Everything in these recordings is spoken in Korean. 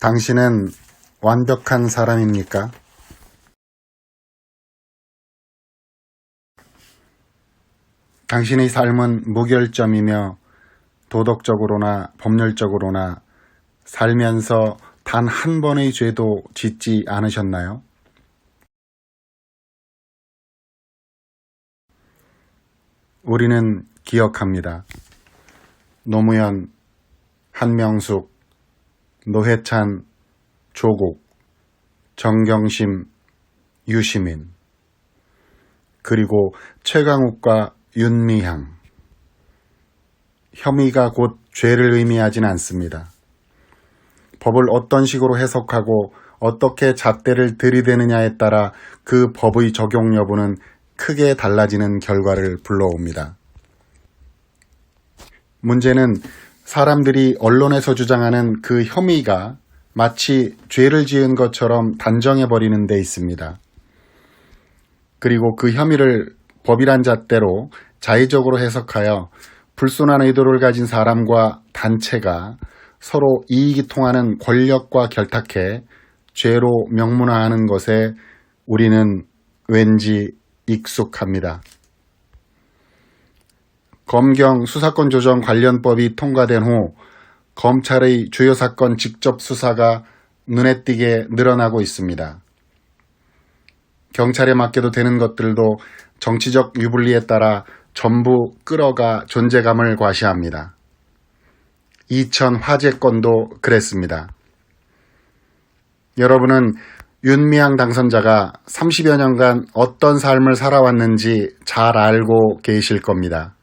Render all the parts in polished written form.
당신은 완벽한 사람입니까? 당신의 삶은 무결점이며 도덕적으로나 법률적으로나 살면서 단 한 번의 죄도 짓지 않으셨나요? 우리는 기억합니다. 노무현, 한명숙, 노회찬, 조국, 정경심, 유시민, 그리고 최강욱과 윤미향. 혐의가 곧 죄를 의미하진 않습니다. 법을 어떤 식으로 해석하고 어떻게 잣대를 들이대느냐에 따라 그 법의 적용 여부는 크게 달라지는 결과를 불러옵니다. 문제는 사람들이 언론에서 주장하는 그 혐의가 마치 죄를 지은 것처럼 단정해버리는 데 있습니다. 그리고 그 혐의를 법이란 잣대로 자의적으로 해석하여 불순한 의도를 가진 사람과 단체가 서로 이익이 통하는 권력과 결탁해 죄로 명문화하는 것에 우리는 왠지 익숙합니다. 검경 수사권 조정 관련법이 통과된 후 검찰의 주요 사건 직접 수사가 눈에 띄게 늘어나고 있습니다. 경찰에 맡겨도 되는 것들도 정치적 유불리에 따라 전부 끌어가 존재감을 과시합니다. 이천 화재건도 그랬습니다. 여러분은 윤미향 당선자가 30여 년간 어떤 삶을 살아왔는지 잘 알고 계실 겁니다.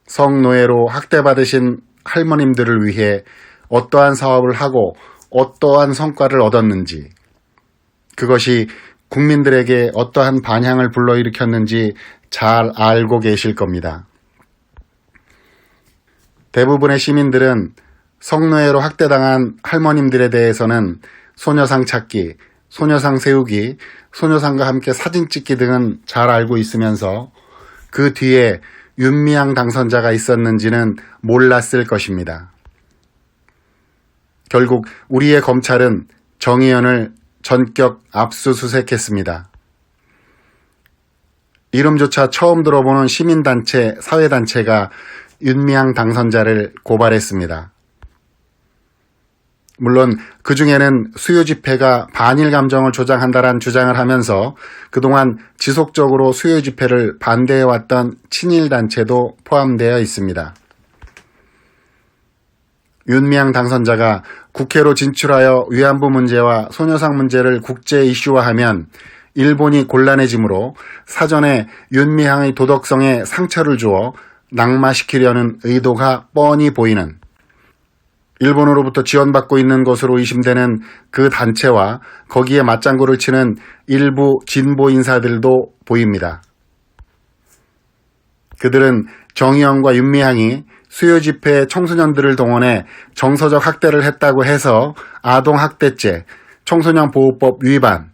성노예로 학대받으신 할머님들을 위해 어떠한 사업을 하고 어떠한 성과를 얻었는지, 그것이 국민들에게 어떠한 반향을 불러일으켰는지 잘 알고 계실 겁니다. 대부분의 시민들은 성노예로 학대당한 할머님들에 대해서는 소녀상 찾기, 소녀상 세우기, 소녀상과 함께 사진 찍기 등은 잘 알고 있으면서 그 뒤에 윤미향 당선자가 있었는지는 몰랐을 것입니다. 결국 우리의 검찰은 정의연을 전격 압수수색했습니다. 이름조차 처음 들어보는 시민단체, 사회단체가 윤미향 당선자를 고발했습니다. 물론 그 중에는 수요 집회가 반일 감정을 조장한다란 주장을 하면서 그동안 지속적으로 수요 집회를 반대해왔던 친일 단체도 포함되어 있습니다. 윤미향 당선자가 국회로 진출하여 위안부 문제와 소녀상 문제를 국제 이슈화하면 일본이 곤란해지므로 사전에 윤미향의 도덕성에 상처를 주어 낙마시키려는 의도가 뻔히 보이는, 일본으로부터 지원받고 있는 것으로 의심되는 그 단체와 거기에 맞장구를 치는 일부 진보 인사들도 보입니다. 그들은 정의연과 윤미향이 수요 집회에 청소년들을 동원해 정서적 학대를 했다고 해서 아동학대죄, 청소년보호법 위반,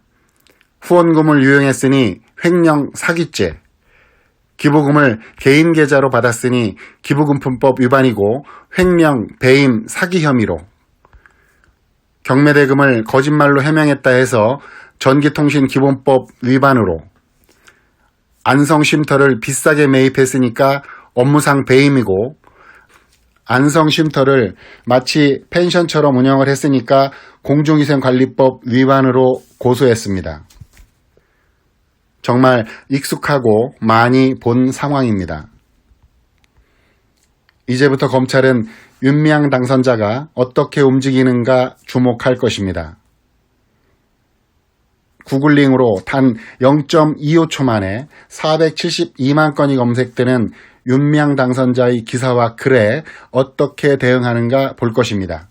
후원금을 유용했으니 횡령 사기죄, 기부금을 개인 계좌로 받았으니 기부금품법 위반이고 횡령, 배임, 사기 혐의로, 경매대금을 거짓말로 해명했다 해서 전기통신기본법 위반으로, 안성쉼터를 비싸게 매입했으니까 업무상 배임이고 안성쉼터를 마치 펜션처럼 운영을 했으니까 공중위생관리법 위반으로 고소했습니다. 정말 익숙하고 많이 본 상황입니다. 이제부터 검찰은 윤미향 당선자가 어떻게 움직이는가 주목할 것입니다. 구글링으로 단 0.25초 만에 472만 건이 검색되는 윤미향 당선자의 기사와 글에 어떻게 대응하는가 볼 것입니다.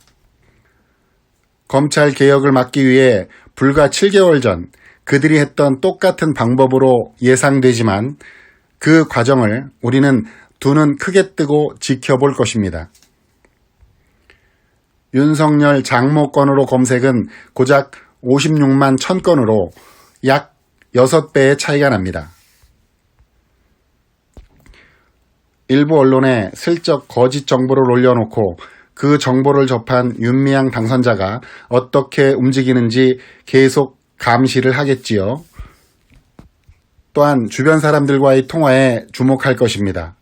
검찰 개혁을 막기 위해 불과 7개월 전 그들이 했던 똑같은 방법으로 예상되지만 그 과정을 우리는 두 눈 크게 뜨고 지켜볼 것입니다. 윤석열 장모 건으로 검색은 고작 56만 1000건으로 약 6배의 차이가 납니다. 일부 언론에 슬쩍 거짓 정보를 올려놓고 그 정보를 접한 윤미향 당선자가 어떻게 움직이는지 계속 감시를 하겠지요. 또한 주변 사람들과의 통화에 주목할 것입니다.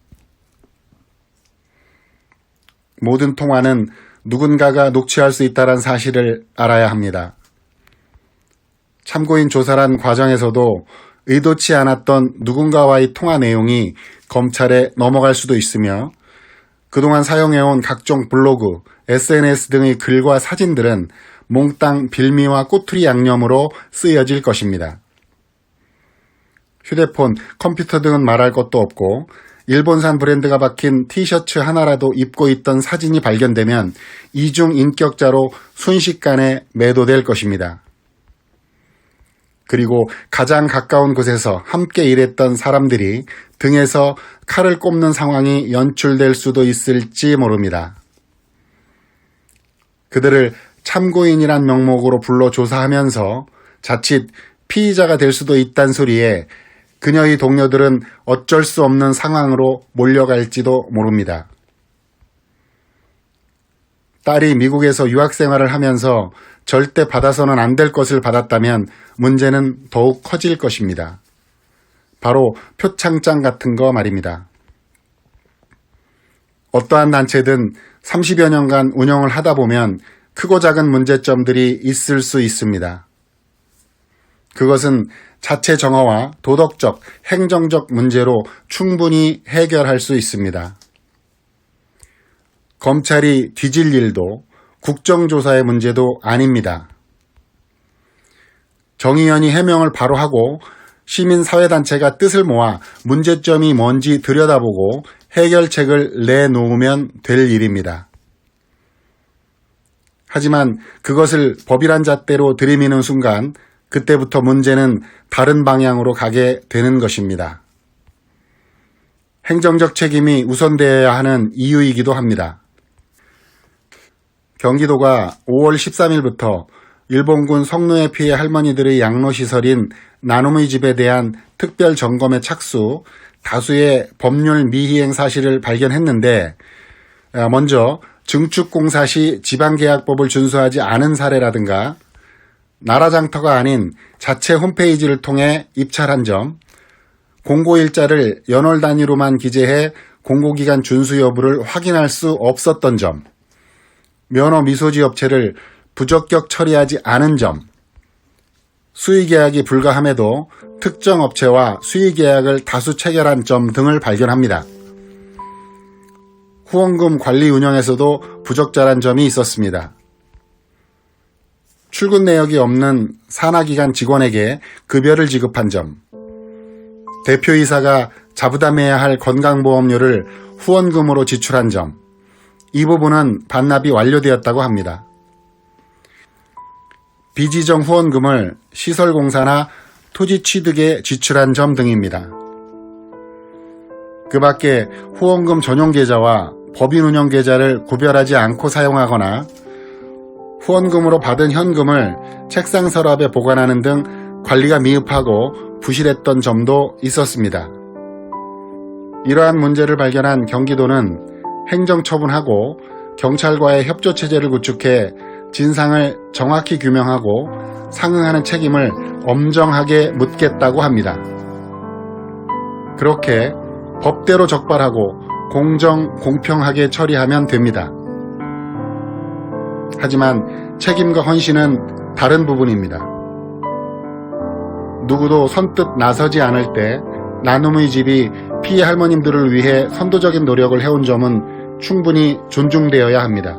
모든 통화는 누군가가 녹취할 수 있다는 사실을 알아야 합니다. 참고인 조사란 과정에서도 의도치 않았던 누군가와의 통화 내용이 검찰에 넘어갈 수도 있으며 그동안 사용해온 각종 블로그, SNS 등의 글과 사진들은 몽땅 빌미와 꼬투리 양념으로 쓰여질 것입니다. 휴대폰, 컴퓨터 등은 말할 것도 없고 일본산 브랜드가 박힌 티셔츠 하나라도 입고 있던 사진이 발견되면 이중 인격자로 순식간에 매도될 것입니다. 그리고 가장 가까운 곳에서 함께 일했던 사람들이 등에서 칼을 꼽는 상황이 연출될 수도 있을지 모릅니다. 그들을 참고인이란 명목으로 불러 조사하면서 자칫 피의자가 될 수도 있다는 소리에 그녀의 동료들은 어쩔 수 없는 상황으로 몰려갈지도 모릅니다. 딸이 미국에서 유학생활을 하면서 절대 받아서는 안 될 것을 받았다면 문제는 더욱 커질 것입니다. 바로 표창장 같은 거 말입니다. 어떠한 단체든 30여 년간 운영을 하다 보면 크고 작은 문제점들이 있을 수 있습니다. 그것은 자체 정화와 도덕적, 행정적 문제로 충분히 해결할 수 있습니다. 검찰이 뒤질 일도 국정조사의 문제도 아닙니다. 정의연이 해명을 바로 하고 시민사회단체가 뜻을 모아 문제점이 뭔지 들여다보고 해결책을 내놓으면 될 일입니다. 하지만 그것을 법이란 잣대로 들이미는 순간 그때부터 문제는 다른 방향으로 가게 되는 것입니다. 행정적 책임이 우선되어야 하는 이유이기도 합니다. 경기도가 5월 13일부터 일본군 성노예 피해 할머니들의 양로시설인 나눔의 집에 대한 특별 점검에 착수, 다수의 법률 미희행 사실을 발견했는데 먼저 증축공사 시 지방계약법을 준수하지 않은 사례라든가 나라장터가 아닌 자체 홈페이지를 통해 입찰한 점, 공고일자를 연월 단위로만 기재해 공고기간 준수 여부를 확인할 수 없었던 점, 면허 미소지 업체를 부적격 처리하지 않은 점, 수의계약이 불가함에도 특정 업체와 수의계약을 다수 체결한 점 등을 발견합니다. 후원금 관리 운영에서도 부적절한 점이 있었습니다. 출근 내역이 없는 산하기관 직원에게 급여를 지급한 점, 대표이사가 자부담해야 할 건강보험료를 후원금으로 지출한 점, 이 부분은 반납이 완료되었다고 합니다. 비지정 후원금을 시설공사나 토지 취득에 지출한 점 등입니다. 그 밖에 후원금 전용 계좌와 법인 운영 계좌를 구별하지 않고 사용하거나 후원금으로 받은 현금을 책상 서랍에 보관하는 등 관리가 미흡하고 부실했던 점도 있었습니다. 이러한 문제를 발견한 경기도는 행정처분하고 경찰과의 협조체제를 구축해 진상을 정확히 규명하고 상응하는 책임을 엄정하게 묻겠다고 합니다. 그렇게 법대로 적발하고 공정, 공평하게 처리하면 됩니다. 하지만 책임과 헌신은 다른 부분입니다. 누구도 선뜻 나서지 않을 때 나눔의 집이 피해 할머님들을 위해 선도적인 노력을 해온 점은 충분히 존중되어야 합니다.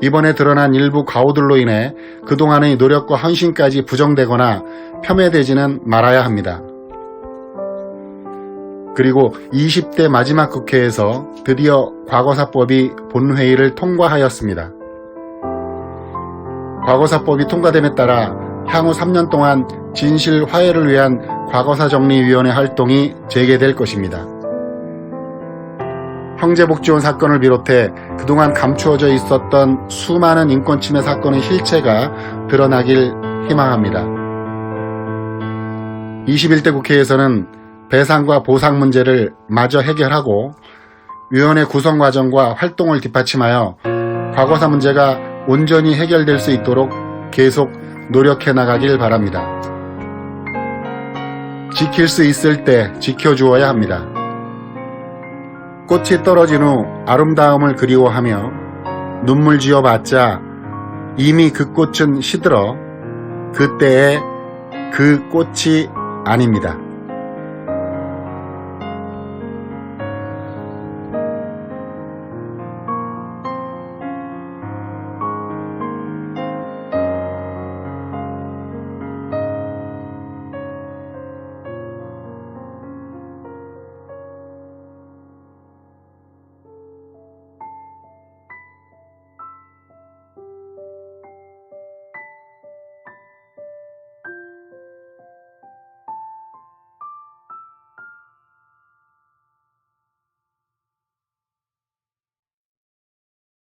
이번에 드러난 일부 과오들로 인해 그동안의 노력과 헌신까지 부정되거나 폄훼되지는 말아야 합니다. 그리고 20대 마지막 국회에서 드디어 과거사법이 본회의를 통과하였습니다. 과거사법이 통과됨에 따라 향후 3년 동안 진실 화해를 위한 과거사정리위원회 활동이 재개될 것입니다. 형제복지원 사건을 비롯해 그동안 감추어져 있었던 수많은 인권침해 사건의 실체가 드러나길 희망합니다. 21대 국회에서는 배상과 보상 문제를 마저 해결하고 위원회 구성 과정과 활동을 뒷받침하여 과거사 문제가 온전히 해결될 수 있도록 계속 노력해 나가길 바랍니다. 지킬 수 있을 때 지켜주어야 합니다. 꽃이 떨어진 후 아름다움을 그리워하며 눈물 지어봤자 이미 그 꽃은 시들어 그때의 그 꽃이 아닙니다.